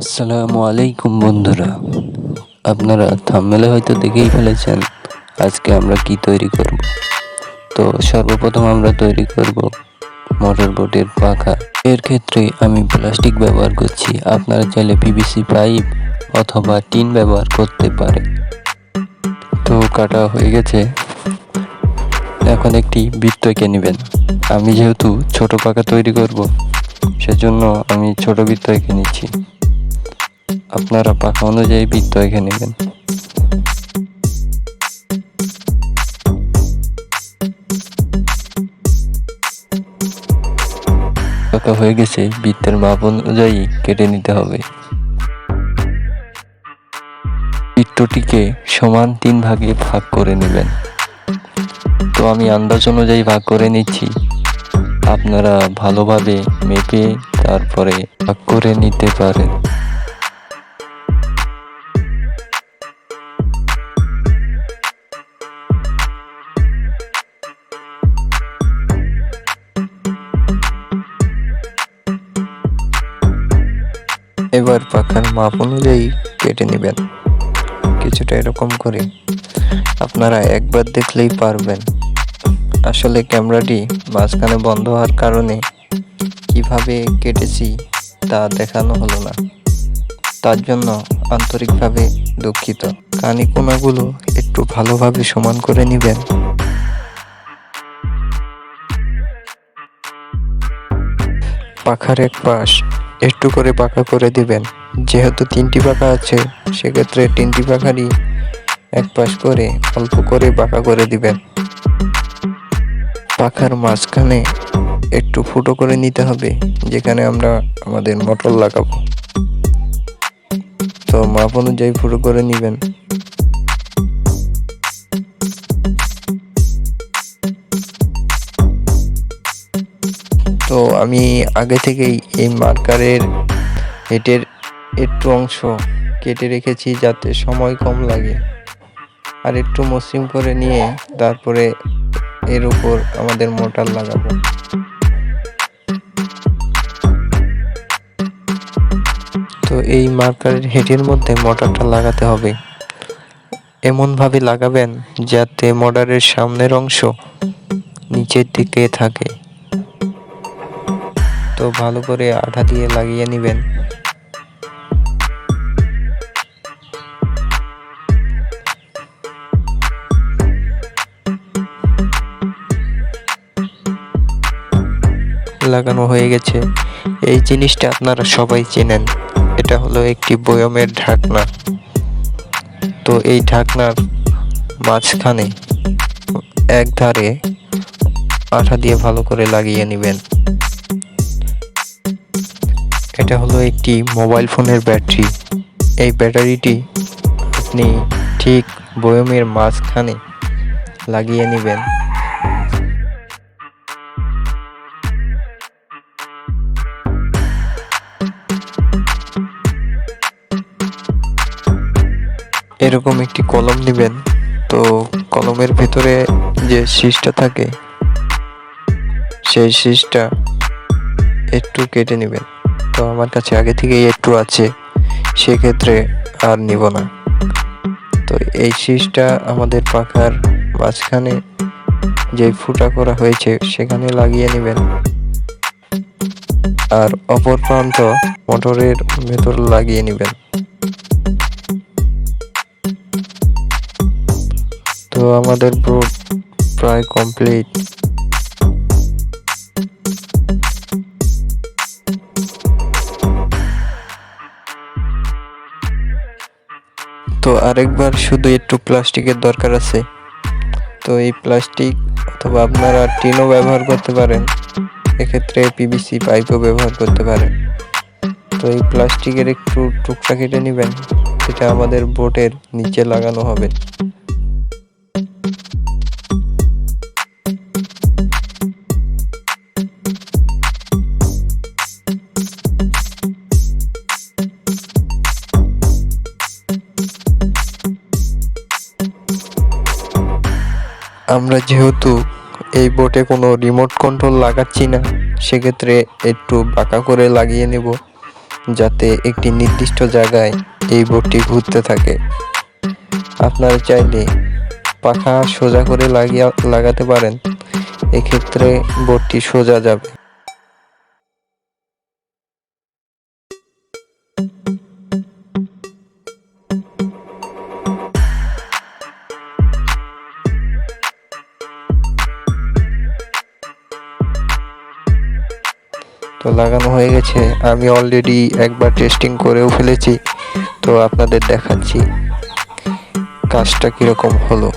আসসালামু আলাইকুম বন্ধুরা, আপনারা থাম্বনেলে হয়তো দেখেই ফেলেছেন আজকে আমরা কি তৈরি করব। তো সর্বপ্রথম আমরা তৈরি করব মোটর বোটের পাখা। এর ক্ষেত্রে আমি প্লাস্টিক ব্যবহার করছি, আপনারা চাইলে পিভিসি পাইপ অথবা টিন ব্যবহার করতে পারে। তো কাটা হয়ে গেছে, এখন একটি বৃত্ত এঁকে নেবেন। আমি যেহেতু ছোট পাখা তৈরি করব সেজন্য আমি ছোট বৃত্ত এঁকে নিচ্ছি। আপনারা পাখা অনুযায়ী বৃত্ত এঁকে নেবেন। পাকা হয়ে গেছে, বৃত্তের মাপ অনুযায়ী কেটে নিতে হবে। বৃত্তটিকে সমান 3 ভাগে ভাগ করে নেবেন। তো আমি আন্দাজ অনুযায়ী ভাগ করে নিচ্ছি, আপনারা ভালোভাবে মেপে তারপরে ভাগ করে নিতে পারেন। এবার পাখার মাপ অনুযায়ী কেটে নেবেন, কিছুটা এরকম করে। আপনারা একবার দেখলেই পারবেন। আসলে ক্যামেরাটি মাঝখানে বন্ধ হওয়ার কারণে কিভাবে কেটেছি তা দেখানো হলো না, তার জন্য আন্তরিকভাবে দুঃখিত। কানি কোণাগুলো একটু ভালোভাবে সমান করে নেবেন। পাখার এক পাশ একটু করে বাঁকা করে দিবেন। যেহেতু 3টি পাখা আছে, সেক্ষেত্রে 3টি পাখারই এক পাশ করে অল্প করে বাঁকা করে দিবেন। পাখার মাঝখানে একটু ফুটো করে নিতে হবে, যেখানে আমরা আমাদের মোটর লাগাবো। তো মাপ অনুযায়ী ফুটো করে নেবেন। তো আমি আগে থেকেই এই মার্কারের হেডের একটু অংশ কেটে রেখেছি, যাতে সময় কম লাগে। আর একটু মসৃণ করে নিয়ে তারপরে এর উপর আমাদের মোটর লাগাবো। তো এই মার্কারের হেডের মধ্যে মোটরটা লাগাতে হবে। এমনভাবে লাগাবেন যাতে মোটরের সামনের অংশ নিচের দিকে থাকে। তো ভালো করে আঠা দিয়ে লাগিয়ে নেবেন। লাগানো হয়ে গেছে। এই জিনিসটা আপনারা সবাই চেনেন, এটা হলো একটি বয়মের ঢাকনা। তো এই ঢাকনার মাঝখানে এক ধারে আঠা দিয়ে ভালো করে লাগিয়ে নেবেন। এটা হলো একটি মোবাইল ফোনের ব্যাটারি। এই ব্যাটারিটি আপনি ঠিক বয়মের মাঝখানে লাগিয়ে নেবেন। এরকম একটি কলম নেবেন। তো কলমের ভেতরে যে শীষটা থাকে, সেই শীষটা একটু কেটে নেবেন। তো আমার কাছে আগে থেকেই একটু আছে, সেক্ষেত্রে আর নিব না। তো এই শীষটা আমাদের পাখার মাঝখানে যে ফুটা করা হয়েছে সেখানে লাগিয়ে নেবেন, আর অপর প্রান্ত মোটরের ভেতর লাগিয়ে নেবেন। তো আমাদের বোর্ড প্রায় কমপ্লিট। তো আরেকবার শুধু একটু প্লাস্টিকের দরকার আছে। তো এই প্লাস্টিক অথবা আপনারা টিনও ব্যবহার করতে পারেন, এক্ষেত্রে পিভিসি পাইপও ব্যবহার করতে পারেন। তো এই প্লাস্টিকের একটু টুকরা কেটে নেবেন, যেটা আমাদের বোটের নিচে লাগানো হবে। আমরা যেহেতু এই বোটে কোনো রিমোট কন্ট্রোল লাগাচ্ছি না, সেক্ষেত্রে একটু বাঁকা করে লাগিয়ে নেব, যাতে একটি নির্দিষ্ট জায়গায় এই বোর্ডটি ঘুরতে থাকে। আপনারা চাইলে পাখা সোজা করে লাগাতে পারেন, এক্ষেত্রে বোর্ডটি সোজা যাবে। তো লাগানো হয়ে গেছে, আমি অলরেডি একবার টেস্টিং করেও ফেলেছি, তো আপনাদের দেখাচ্ছি কাজটা কীরকম হলো।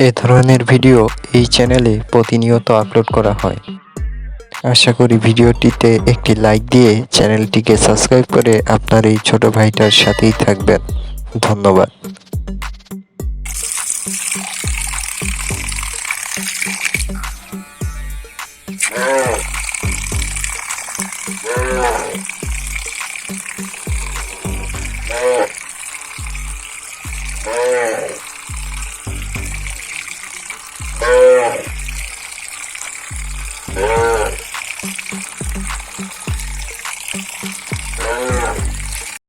এ ধরনের ভিডিও এই চ্যানেলে প্রতিনিয়ত আপলোড করা হয়। আশা করি ভিডিওটিতে একটি লাইক দিয়ে চ্যানেলটিকে সাবস্ক্রাইব করে আপনার এই ছোট ভাইটার সাথেই থাকবেন। ধন্যবাদ।